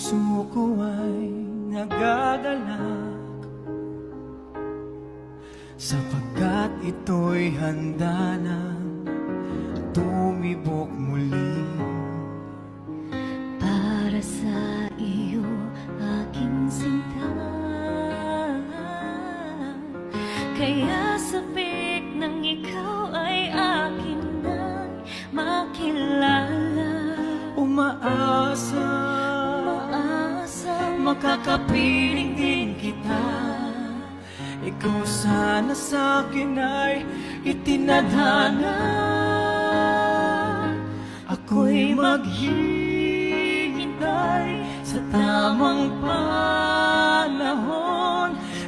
puso ko ay nagagalak, sapagkat ito'y handa nang tumibok muli. Para sa iyo, aking sinta, kaya sabik nang ikaw ay akin nang makilala. Umaasa, makakapiling din kita. Ikaw sana sa'kin ay itinadhana. Ako'y maghihintay sa tamang panahon,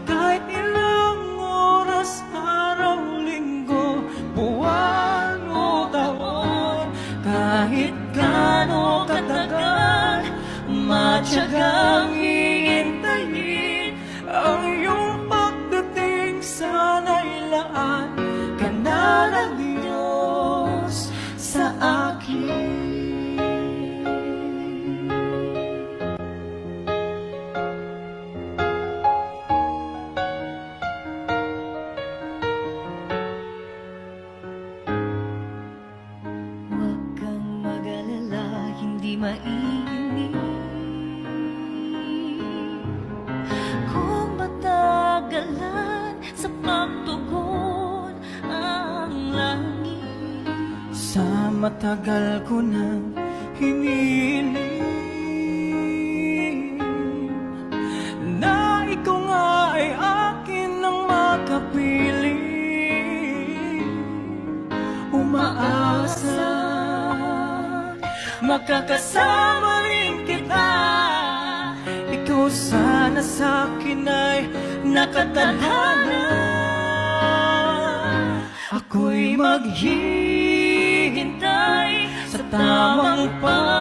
kahit ilang oras, araw, linggo, buwan o taon. Kahit gaano katagal, matyagang hihintayin ang iyong pagdating. Sana'y laan ka na ng Diyos sa akin. Huwag kang mag-alala, hindi mainip kung matagalan sa pagtugon ang langit. Sa matagal ko nang hiniling na ikaw nga ay akin nang makapiling. Umaasa, makakasama rin kita. Ikaw sana sa'kin ay nakatadhana. Ako'y maghihintay sa tamang